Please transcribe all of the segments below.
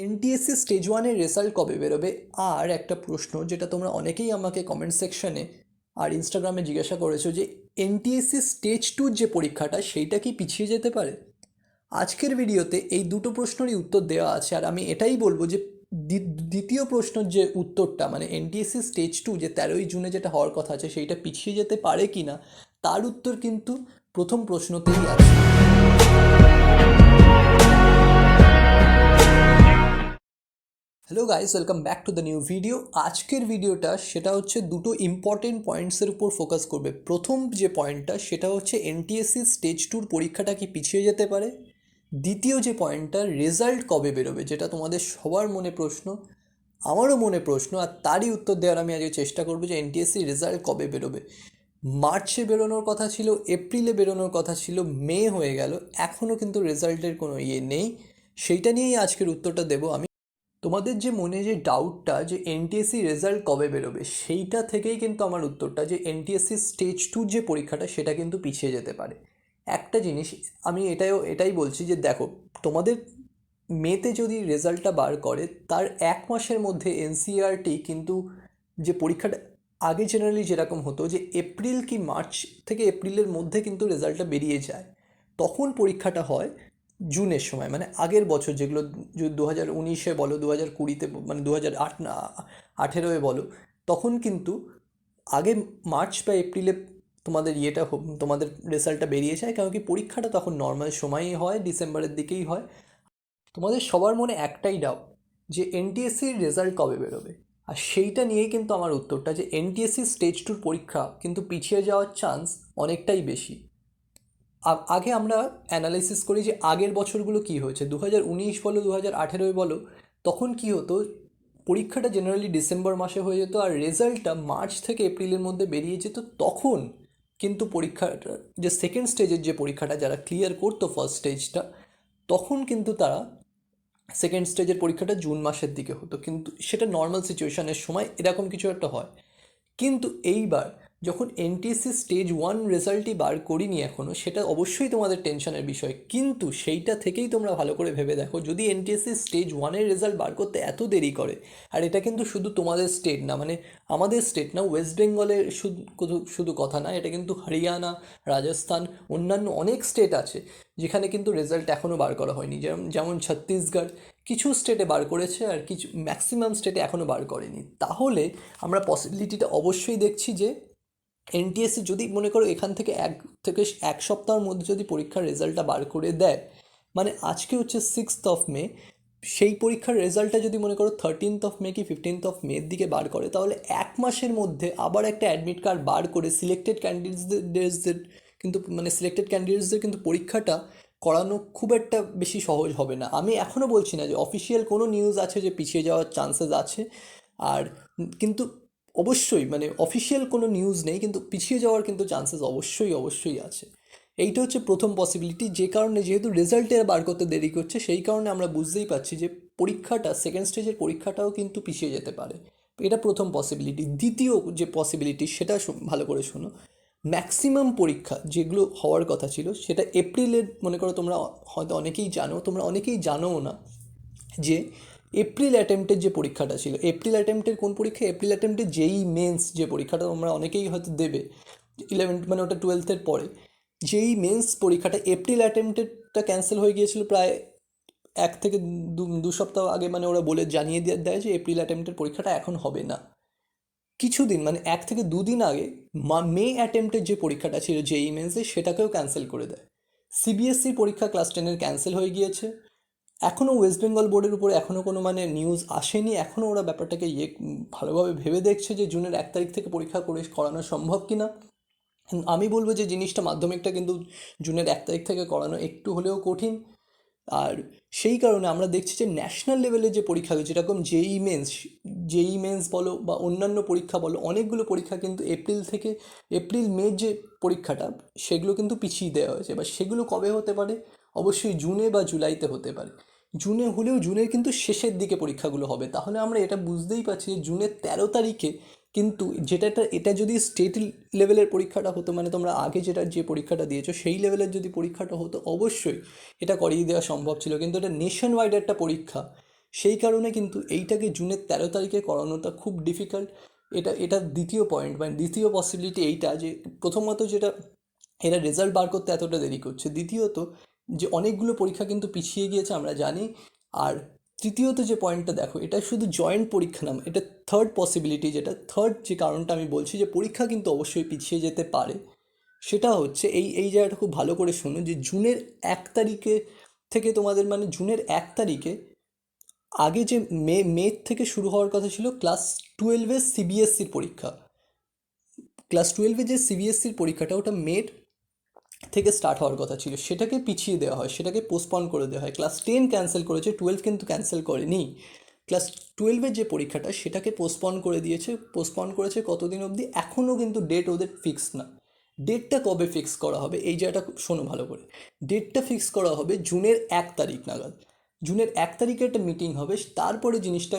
NTSC stage ওয়ানের result কবে বেরোবে? আর একটা প্রশ্ন যেটা তোমরা অনেকেই আমাকে কমেন্ট সেকশনে আর ইনস্টাগ্রামে জিজ্ঞাসা করেছো যে এনটিএসসি স্টেজ টুর যে পরীক্ষাটা সেইটা কি পিছিয়ে যেতে পারে? আজকের ভিডিওতে এই দুটো প্রশ্নেরই উত্তর দেওয়া আছে, আর আমি এটাই বলবো যে দ্বিতীয় প্রশ্নের যে উত্তরটা মানে এনটিএসসি স্টেজ টু যে 13ই জুনে যেটা হওয়ার কথা আছে সেইটা পিছিয়ে যেতে পারে কি না, তার উত্তর কিন্তু প্রথম প্রশ্নতেই আছে। Hello guys, welcome back to the new video. আজকের ভিডিওটা সেটা হচ্ছে দুটো ইম্পর্টেন্ট পয়েন্টসের উপর ফোকাস করবে। প্রথম যে পয়েন্টটা সেটা হচ্ছে এনটিএসসি স্টেজ টুর পরীক্ষাটা কি পিছিয়ে যেতে পারে। দ্বিতীয় যে পয়েন্টটা, রেজাল্ট কবে বেরোবে, যেটা তোমাদের সবার মনে প্রশ্ন, আমারও মনে প্রশ্ন, আর তারই উত্তর দেওয়ার আমি আজকে চেষ্টা করবো যে এনটিএসসি রেজাল্ট কবে বেরোবে। মার্চে বেরোনোর কথা ছিল, এপ্রিলে বেরোনোর কথা ছিল, মে হয়ে গেল, এখনও কিন্তু রেজাল্টের কোনো নেই। সেইটা নিয়েই আজকের উত্তরটা দেবো আমি। তোমাদের যে মনে যে ডাউটটা যে এনটিএসসি রেজাল্ট কবে বেরোবে, সেইটা থেকেই কিন্তু আমার উত্তরটা যে এনটিএসসি স্টেজ টুর যে পরীক্ষাটা সেটা কিন্তু পিছিয়ে যেতে পারে। একটা জিনিস আমি এটাই বলছি যে দেখো, তোমাদের মেতে যদি রেজাল্টটা বার করে তার এক মাসের মধ্যে এনসিইআরটি কিন্তু যে পরীক্ষাটা আগে জেনারেলি যেরকম হতো যে এপ্রিল কি মার্চ থেকে এপ্রিলের মধ্যে কিন্তু রেজাল্টটা বেরিয়ে যায়, তখন পরীক্ষাটা হয় জুনের সময়, মানে আগের বছর যেগুলো 2019-এ বলো, 2020-তে মানে 2018-এ বলো, তখন কিন্তু আগে মার্চ বা এপ্রিলে তোমাদের তোমাদের রেজাল্টটা বেরিয়ে যায়, কারণ কি পরীক্ষাটা তখন নর্মাল সময়ই হয়, ডিসেম্বরের দিকেই হয়। তোমাদের সবার মনে একটাই ডাউট যে এনটিএসসির রেজাল্ট কবে বেরোবে, আর সেইটা নিয়েই কিন্তু আমার উত্তরটা যে এনটিএসসি স্টেজ টুর পরীক্ষা কিন্তু পিছিয়ে যাওয়ার চান্স অনেকটাই বেশি। আগে আমরা অ্যানালাইসিস করি যে আগের বছরগুলো কী হয়েছে, 2019 বলো, 2018 বলো, তখন কী হতো, পরীক্ষাটা জেনারেলি ডিসেম্বর মাসে হয়ে যেত আর রেজাল্টটা মার্চ থেকে এপ্রিলের মধ্যে বেরিয়ে যেত। তখন কিন্তু পরীক্ষাটা যে সেকেন্ড স্টেজের যে পরীক্ষাটা যারা ক্লিয়ার করতো ফার্স্ট স্টেজটা, তখন কিন্তু তারা সেকেন্ড স্টেজের পরীক্ষাটা জুন মাসের দিকে হতো, কিন্তু সেটা নর্মাল সিচুয়েশনের সময় এরকম কিছু একটা হয়। কিন্তু এইবার যখন এনটিএসসি স্টেজ ওয়ান রেজাল্টই বার করিনি এখনও, সেটা অবশ্যই তোমাদের টেনশনের বিষয়, কিন্তু সেইটা থেকেই তোমরা ভালো করে ভেবে দেখো, যদি এনটিএসসি স্টেজ ওয়ানের রেজাল্ট বার করতে এত দেরি করে, আর এটা কিন্তু শুধু তোমাদের স্টেট না, মানে আমাদের স্টেট না, ওয়েস্ট বেঙ্গলের শুধু কথা না, এটা কিন্তু হরিয়ানা, রাজস্থান, অন্যান্য অনেক স্টেট আছে যেখানে কিন্তু রেজাল্ট এখনও বার করা হয়নি, যেমন ছত্তিশগড়, কিছু স্টেটে বার করেছে আর কিছু ম্যাক্সিমাম স্টেটে এখনও বার করেনি। তাহলে আমরা পসিবিলিটিটা অবশ্যই দেখছি যে এনটিএসসি যদি মনে করো এখান থেকে এক সপ্তাহের মধ্যে যদি পরীক্ষার রেজাল্টটা বার করে দেয়, মানে আজকে হচ্ছে 6 মে, সেই পরীক্ষার রেজাল্টটা যদি মনে করো 13 মে কি 15 মের দিকে বার করে, তাহলে এক মাসের মধ্যে আবার একটা অ্যাডমিট কার্ড বার করে সিলেক্টেড ক্যান্ডিডেটসদের কিন্তু পরীক্ষাটা করানো খুব একটা বেশি সহজ হবে না। আমি এখনও বলছি না যে অফিসিয়াল কোনো নিউজ আছে যে পিছিয়ে যাওয়ার চান্সেস আছে, আর কিন্তু অবশ্যই মানে অফিসিয়াল কোনো নিউজ নেই, কিন্তু পিছিয়ে যাওয়ার কিন্তু চান্সেস অবশ্যই আছে। এইটা হচ্ছে প্রথম পসিবিলিটি, যে কারণে যেহেতু রেজাল্টে বার করতে দেরি করছে, সেই কারণে আমরা বুঝতেই পারছি যে পরীক্ষাটা সেকেন্ড স্টেজের পরীক্ষাটাও কিন্তু পিছিয়ে যেতে পারে। এটা প্রথম পসিবিলিটি। দ্বিতীয় যে পসিবিলিটি সেটা ভালো করে শোনো, ম্যাক্সিমাম পরীক্ষা যেগুলো হওয়ার কথা ছিল সেটা এপ্রিলের, মনে করো তোমরা হয়তো অনেকেই জানো, তোমরা অনেকেই জানোও না যে এপ্রিল অ্যাটেম্পটের যে পরীক্ষাটা ছিল, এপ্রিল অ্যাটেম্পটের কোন পরীক্ষা, এপ্রিল অ্যাটেম্পটের মেন্স যে পরীক্ষাটা তোমরা অনেকেই হয়তো দেবে 11 মানে ওটা 12th পরে, মেন্স পরীক্ষাটা এপ্রিল অ্যাটেম্পটেডটা ক্যান্সেল হয়ে গিয়েছিল প্রায় 1 থেকে 2 সপ্তাহ আগে, মানে ওরা বলে জানিয়ে দেয় যে এপ্রিল অ্যাটেম্পটের পরীক্ষাটা এখন হবে না। কিছুদিন মানে 1 থেকে 2 দিন আগে মে অ্যাটেম্পটের যে পরীক্ষাটা ছিল মেন্সে, সেটাকেও ক্যান্সেল করে দেয়। সিবিএসসি পরীক্ষা ক্লাস 10-এর ক্যান্সেল হয়ে গিয়েছে। এখনও ওয়েস্ট বেঙ্গল বোর্ডের উপরে এখনও কোনো মানে নিউজ আসেনি, এখনও ওরা ব্যাপারটাকে ভালোভাবে ভেবে দেখছে যে জুনের 1 তারিখ থেকে পরীক্ষা করানো সম্ভব কি না। আমি বলবো যে জিনিসটা মাধ্যমিকটা কিন্তু জুনের 1 তারিখ থেকে করানো একটু হলেও কঠিন। আর সেই কারণে আমরা দেখছি যে ন্যাশনাল লেভেলের যে পরীক্ষাগুলো, যেরকম জেই মেন্স বলো বা অন্যান্য পরীক্ষা বলো, অনেকগুলো পরীক্ষা কিন্তু এপ্রিল মের যে পরীক্ষাটা সেগুলো কিন্তু পিছিয়ে দেওয়া হয়েছে। এবার সেগুলো কবে হতে পারে, অবশ্যই জুনে বা জুলাইতে হতে পারে। জুনে হলেও জুনের কিন্তু শেষের দিকে পরীক্ষাগুলো হবে, তাহলে আমরা এটা বুঝতেই পারছি যে জুনের 13 তারিখে কিন্তু এটা যদি স্টেট লেভেলের পরীক্ষাটা হতো, মানে তোমরা আগে যে পরীক্ষাটা দিয়েছো সেই লেভেলের যদি পরীক্ষাটা হতো, অবশ্যই এটা করিয়ে দেওয়া সম্ভব ছিল, কিন্তু এটা নেশন ওয়াইড একটা পরীক্ষা, সেই কারণে কিন্তু এইটাকে জুনের 13 তারিখে করানোটা খুব ডিফিকাল্ট। এটা দ্বিতীয় পয়েন্ট, মানে দ্বিতীয় পসিবিলিটি এইটা যে প্রথমত যেটা এরা রেজাল্ট বার করতে এতটা দেরি করছে, দ্বিতীয়ত যে অনেকগুলো পরীক্ষা কিন্তু পিছিয়ে গিয়েছে আমরা জানি, আর তৃতীয়ত যে পয়েন্টটা দেখো, এটা শুধু জয়েন্ট পরীক্ষা না, এটা থার্ড পসিবিলিটি, যেটা থার্ড যে কারণটা আমি বলছি যে পরীক্ষা কিন্তু অবশ্যই পিছিয়ে যেতে পারে, সেটা হচ্ছে এই এই জায়গাটা খুব ভালো করে শোনো যে জুনের 1 তারিখে থেকে তোমাদের, মানে জুনের 1 তারিখে আগে যে মে থেকে শুরু হওয়ার কথা ছিল ক্লাস 12-এর সিবিএসসির পরীক্ষা। ক্লাস 12-এ যে সিবিএসসির পরীক্ষাটা ওটা মের থেকে স্টার্ট হওয়ার কথা ছিল, সেটাকে পিছিয়ে দেওয়া হয়, সেটাকে পোস্টপন করে দেওয়া হয়। ক্লাস 10 ক্যান্সেল করেছে, 12 কিন্তু ক্যান্সেল করেনি। ক্লাস 12-এর যে পরীক্ষাটা সেটাকে পোস্টপন করে দিয়েছে, পোস্টপন করেছে কতদিন অবধি, এখনও কিন্তু ডেট ওদের ফিক্স না। ডেটটা কবে ফিক্স করা হবে এই জায়গাটা শোনো ভালো করে, ডেটটা ফিক্স করা হবে জুনের 1 তারিখ নাগাদ। জুনের 1 তারিখে একটা মিটিং হবে, তারপরে জিনিসটা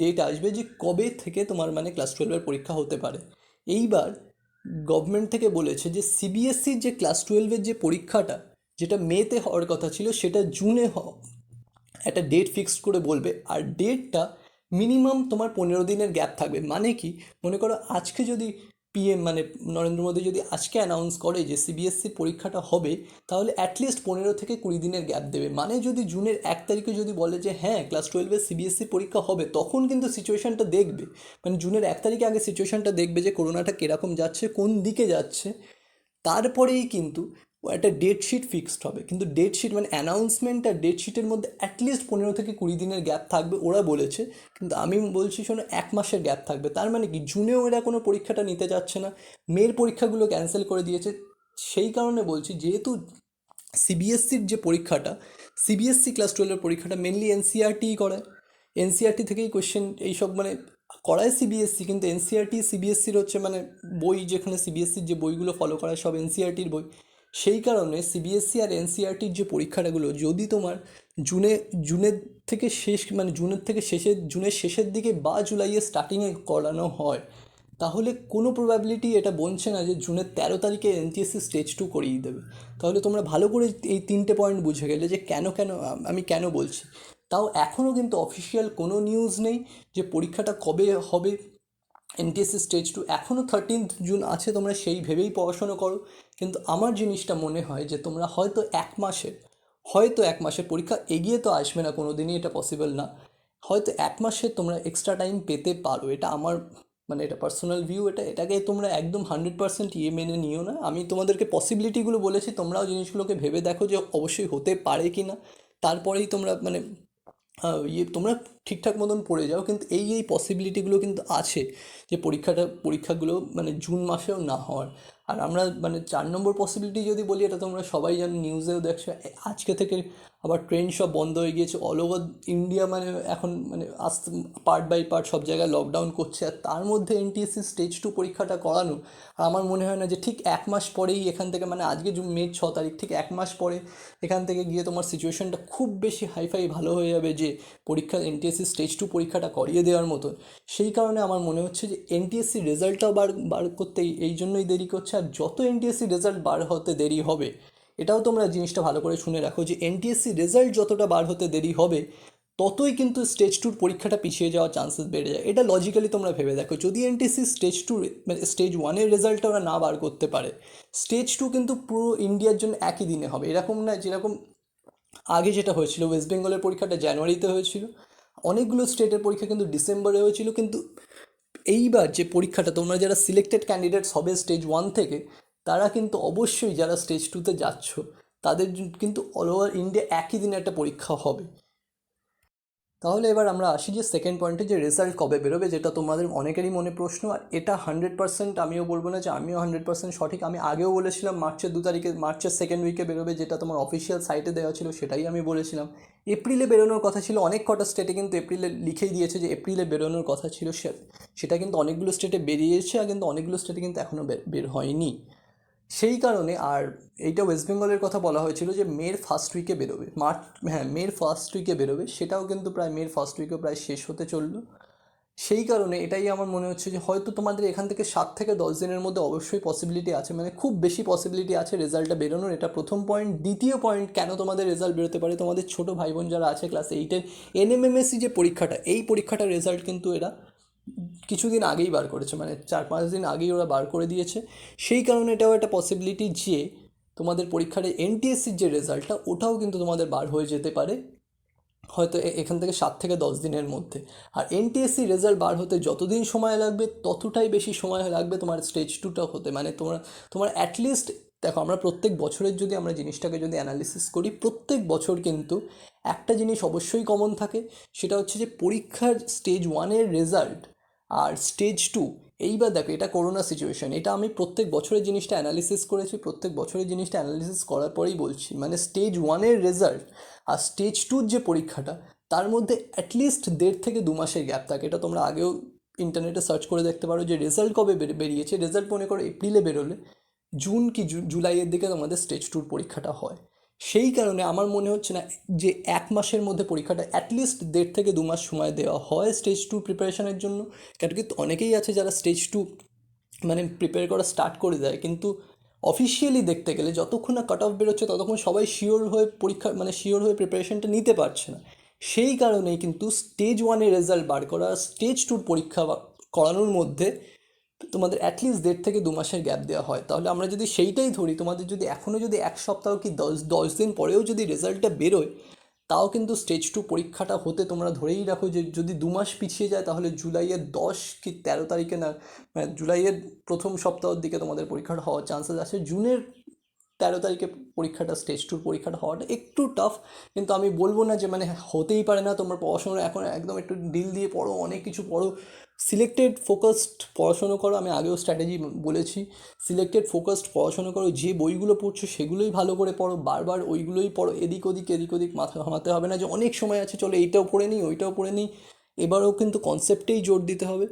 ডেট আসবে যে কবে থেকে তোমার মানে ক্লাস 12-এর পরীক্ষা হতে পারে। এইবার গভর্নমেন্ট থেকে বলেছে যে সিবিএসসির যে ক্লাস 12-এর যে পরীক্ষাটা, যেটা মেতে হওয়ার কথা ছিল, সেটা জুনে একটা ডেট ফিক্সড করে বলবে, আর ডেটটা মিনিমাম তোমার 15 দিনের গ্যাপ থাকবে। মানে কি, মনে করো আজকে যদি পিএম মানে নরেন্দ্র মোদী যদি আজকে অ্যানাউন্স করে যে সিবিএসসির পরীক্ষাটা হবে, তাহলে অ্যাটলিস্ট 15 থেকে 20 দিনের গ্যাপ দেবে। মানে যদি জুনের 1 তারিখে যদি বলে যে হ্যাঁ ক্লাস 12-এর সিবিএসসির পরীক্ষা হবে, তখন কিন্তু সিচুয়েশানটা দেখবে, মানে জুনের 1 তারিখে আগে সিচুয়েশানটা দেখবে যে করোনাটা কীরকম যাচ্ছে, কোন দিকে যাচ্ছে, তারপরেই কিন্তু একটা ডেট শিট ফিক্সড হবে। কিন্তু ডেট শিট মানে অ্যানাউন্সমেন্ট আর ডেট শিটের মধ্যে অ্যাটলিস্ট 15 থেকে 20 দিনের গ্যাপ থাকবে ওরা বলেছে, কিন্তু আমি বলছি শোনো 1 মাসের গ্যাপ থাকবে। তার মানে কি, জুনেও এরা কোনো পরীক্ষাটা নিতে যাচ্ছে না, মেয়ের পরীক্ষাগুলো ক্যান্সেল করে দিয়েছে। সেই কারণে বলছি, যেহেতু সিবিএসসির যে পরীক্ষাটা, সিবিএসসি ক্লাস 12-এর পরীক্ষাটা মেনলি এনসিআরটিই করায়, এনসিআরটি থেকেই কোয়েশ্চেন এইসব মানে করায় সিবিএসসি, কিন্তু এনসিআরটি সিবিএসসির হচ্ছে মানে বই, যেখানে সিবিএসসির যে বইগুলো ফলো করায় সব এনসিআরটির বই। সেই কারণে সিবিএসসি আর এনসিআরটির যে পরীক্ষাটাগুলো যদি তোমার জুনে জুনের থেকে শেষ মানে জুনের শেষের দিকে বা জুলাইয়ের স্টার্টিংয়ে করানো হয়, তাহলে কোনো প্রবাবিলিটি এটা বলছে না যে জুনের 13 তারিখে এনটিএসসি স্টেজ 2 করিয়ে দেবে। তাহলে তোমরা ভালো করে এই 3টে পয়েন্ট বুঝে গেলে যে কেন কেন আমি কেন বলছি। তাও এখনও কিন্তু অফিসিয়াল কোনো নিউজ নেই যে পরীক্ষাটা কবে হবে এনটিএসসি স্টেজ 2। এখনও 13 জুন আছে, তোমরা সেই ভেবেই পড়াশোনা করো। কিন্তু আমার জিনিসটা মনে হয় যে তোমরা হয়তো এক মাসের পরীক্ষা এগিয়ে তো আসবে না, কোনো দিনই এটা পসিবল না, হয়তো 1 মাসের তোমরা এক্সট্রা টাইম পেতে পারো। এটা আমার মানে এটা পার্সোনাল ভিউ, এটাকে তোমরা একদম 100% মেনে নিও না। আমি তোমাদেরকে পসিবিলিটিগুলো বলেছি, তোমরাও জিনিসগুলোকে ভেবে দেখো যে অবশ্যই হতে পারে কি না, তারপরেই তোমরা মানে তোমরা ঠিকঠাক মতন পড়ে যাও। কিন্তু এই পসিবিলিটিগুলো কিন্তু আছে যে পরীক্ষাগুলো মানে জুন মাসেও না হওয়ার। আর আমরা মানে 4 নম্বর পসিবিলিটি যদি বলি, এটা তোমরা সবাই জানো, নিউজেও দেখছো, আজকে থেকে আবার ট্রেন সব বন্ধ হয়ে গিয়েছে অল ওভার ইন্ডিয়া। মানে এখন মানে আস্তে পার্ট বাই পার্ট সব জায়গায় লকডাউন করছে, আর তার মধ্যে এনটিএসসি স্টেজ 2 পরীক্ষাটা করানো। আর আমার মনে হয় না যে ঠিক 1 মাস পরেই এখান থেকে, মানে আজকে মের 6 তারিখ, ঠিক 1 মাস পরে এখান থেকে গিয়ে তোমার সিচুয়েশনটা খুব বেশি হাইফাই ভালো হয়ে যাবে যে পরীক্ষা এনটিএসসি স্টেজ 2 পরীক্ষাটা করিয়ে দেওয়ার মতন। সেই কারণে আমার মনে হচ্ছে যে এনটিএসসি রেজাল্টটাও বার করতে এই জন্যই দেরি করছে। আর যত এনটিএসসি রেজাল্ট বার হতে দেরি হবে, এটাও তোমরা জিনিসটা ভালো করে শুনে রাখো যে এনটিএসসি রেজাল্ট যতটা বার হতে দেরি হবে, ততই কিন্তু স্টেজ 2 পরীক্ষাটা পিছিয়ে যাওয়ার চান্সেস বেড়ে যায়। এটা লজিক্যালি তোমরা ভেবে দেখো, যদি এনটিএসসি স্টেজ 2 মানে স্টেজ 1-এর রেজাল্টটা ওরা না বার করতে পারে, স্টেজ 2 কিন্তু পুরো ইন্ডিয়ার জন্য একই দিনে হবে। এরকম না যেরকম আগে যেটা হয়েছিল, ওয়েস্ট বেঙ্গলের পরীক্ষাটা জানুয়ারিতে হয়েছিল, অনেকগুলো স্টেটের পরীক্ষা কিন্তু ডিসেম্বরে হয়েছিল। কিন্তু এইবার যে পরীক্ষাটা, তোমরা যারা সিলেক্টেড ক্যান্ডিডেটস হবে স্টেজ 1 থেকে, তারা কিন্তু অবশ্যই যারা স্টেজ 2-তে যাচ্ছ, তাদের কিন্তু অল ওভার ইন্ডিয়া একই দিনে একটা পরীক্ষা হবে। তাহলে এবার আমরা আসি যে সেকেন্ড পয়েন্টে, যে রেজাল্ট কবে বেরোবে, যেটা তোমাদের অনেকেরই মনে প্রশ্ন। আর এটা 100% আমিও বলবো না যে আমিও 100% সঠিক। আমি আগেও বলেছিলাম মার্চের 2 তারিখে, মার্চের সেকেন্ড উইকে বেরোবে, যেটা তোমার অফিসিয়াল সাইটে দেওয়া ছিল সেটাই আমি বলেছিলাম। এপ্রিলে বেরোনোর কথা ছিল, অনেক কটা স্টেটে কিন্তু এপ্রিলে লিখেই দিয়েছে যে এপ্রিলে বেরোনোর কথা ছিল, সেটা কিন্তু অনেকগুলো স্টেটে বেরিয়েছে, আর কিন্তু অনেকগুলো স্টেটে কিন্তু এখনও বের হয়নি। সেই কারণে, আর এইটা ওয়েস্ট বেঙ্গলের কথা বলা হয়েছিল যে মের ফার্স্ট উইকে বেরোবে, মের ফার্স্ট উইকে বেরোবে, সেটাও কিন্তু প্রায় মের ফার্স্ট উইকেও প্রায় শেষ হতে চললো। সেই কারণে এটাই আমার মনে হচ্ছে যে হয়তো তোমাদের এখান থেকে 7 থেকে 10 দিনের মধ্যে অবশ্যই পসিবিলিটি আছে, মানে খুব বেশি পসিবিলিটি আছে রেজাল্টটা বেরোনোর। এটা প্রথম পয়েন্ট। দ্বিতীয় পয়েন্ট, কেন তোমাদের রেজাল্ট বেরোতে পারে, তোমাদের ছোট ভাই বোন যারা আছে ক্লাস 8-এর এনএমএমএসসি যে পরীক্ষাটা, এই পরীক্ষাটার রেজাল্ট কিন্তু এরা কিছুদিন আগেই বার করেছে, মানে 4-5 দিন আগেই ওরা বার করে দিয়েছে। সেই কারণে এটাও একটা পসিবিলিটি যে তোমাদের পরীক্ষার এনটিএসসির যে রেজাল্টটা ওটাও কিন্তু তোমাদের বার হয়ে যেতে পারে হয়তো এখান থেকে 7 থেকে 10 দিনের মধ্যে। আর এনটিএসসি রেজাল্ট বার হতে যতদিন সময় লাগবে ততটাই বেশি সময় লাগবে তোমার স্টেজ 2টা হতে, মানে তোমার অ্যাটলিস্ট দেখো, আমরা প্রত্যেক বছরের যদি আমরা জিনিসটাকে যদি অ্যানালিসিস করি, প্রত্যেক বছর কিন্তু একটা জিনিস অবশ্যই কমন থাকে, সেটা হচ্ছে যে পরীক্ষার স্টেজ 1-এর রেজাল্ট আর স্টেজ 2, এইবার দেখো এটা করোনা সিচুয়েশন, এটা আমি প্রত্যেক বছরের জিনিসটা অ্যানালিসিস করেছি, প্রত্যেক বছরের জিনিসটা অ্যানালিসিস করার পরেই বলছি, মানে স্টেজ 1-এর রেজাল্ট আর স্টেজ 2-র যে পরীক্ষাটা, তার মধ্যে অ্যাটলিস্ট 1.5 থেকে 2 মাসের গ্যাপ থাকে। এটা তোমরা আগেও ইন্টারনেটে সার্চ করে দেখতে পারো যে রেজাল্ট কবে বেরিয়েছে। রেজাল্ট মনে করো এপ্রিলে বেরোলে জুন কি জুলাইয়ের দিকে তোমাদের স্টেজ 2-র পরীক্ষাটা হয়। সেই কারণে আমার মনে হচ্ছে না যে 1 মাসের মধ্যে পরীক্ষাটা, অ্যাটলিস্ট 1.5 থেকে 2 মাস সময় দেওয়া হয় স্টেজ 2 প্রিপারেশনের জন্য। কারণ কি অনেকেই আছে যারা স্টেজ 2 মানে প্রিপেয়ার করা স্টার্ট করে দেয়, কিন্তু অফিসিয়ালি দেখতে গেলে যতক্ষণ না কাট অফ বেরোচ্ছে ততক্ষণ সবাই শিওর হয়ে পরীক্ষা, মানে শিওর হয়ে প্রিপারেশনটা নিতে পারছে না। সেই কারণেই কিন্তু স্টেজ 1-এর রেজাল্ট বার করা, স্টেজ 2-র পরীক্ষা করানোর মধ্যে তোমাদের অ্যাটলিস্ট 1.5 থেকে 2 মাসের গ্যাপ দেওয়া হয়। তাহলে আমরা যদি সেইটাই ধরি, তোমাদের যদি এখনও যদি 1 সপ্তাহ কি 10 দিন পরেও যদি রেজাল্টটা বেরোয়, তাও কিন্তু স্টেজ 2 পরীক্ষাটা হতে তোমরা ধরেই রাখো যে যদি 2 মাস পিছিয়ে যায় তাহলে জুলাইয়ের 10 কি 13 তারিখে না, মানে জুলাইয়ের প্রথম সপ্তাহের দিকে তোমাদের পরীক্ষাটা হওয়ার চান্সেস আছে। জুনের 13 তারিখে পরীক্ষাটা, স্টেজ 2-র পরীক্ষাটা হওয়াটা একটু টাফ, কিন্তু আমি বলবো না যে মানে হতেই পারে না। তোমরা পড়াশোনা এখন একদম একটু ডিল দিয়ে পড়ো, অনেক কিছু পড়ো, সিলেক্টেড ফোকাসড পড়াশোনা করো। আমি আগেও স্ট্র্যাটেজি বলেছি, সিলেক্টেড ফোকাসড পড়াশোনা করো, যে বইগুলো পড়ছো সেগুলোই ভালো করে পড়ো, বারবার ওইগুলোই পড়ো, এদিক ওদিক মাথা ঘামাতে হবে না যে অনেক সময় আছে চলো এইটাও পড়ে নিই ওইটাও পড়ে নিই। এবারেও কিন্তু কনসেপ্টেই জোর দিতে হবে।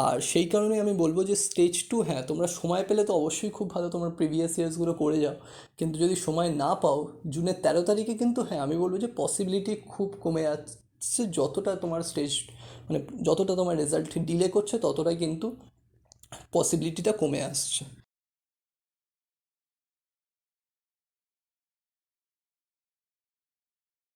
আর সেই কারণেই আমি বলবো যে স্টেজ 2, হ্যাঁ তোমরা সময় পেলে তো অবশ্যই খুব ভালো, তোমরা প্রিভিয়াস ইয়ার্সগুলো করে যাও। কিন্তু যদি সময় না পাও, জুনের 13 তারিখে কিন্তু হ্যাঁ আমি বলবো যে পসিবিলিটি খুব কমে যাচ্ছে। যতটা তোমার মানে যতটা তোমার রেজাল্ট ডিলে করছে ততটাই কিন্তু পসিবিলিটিটা কমে আসছে।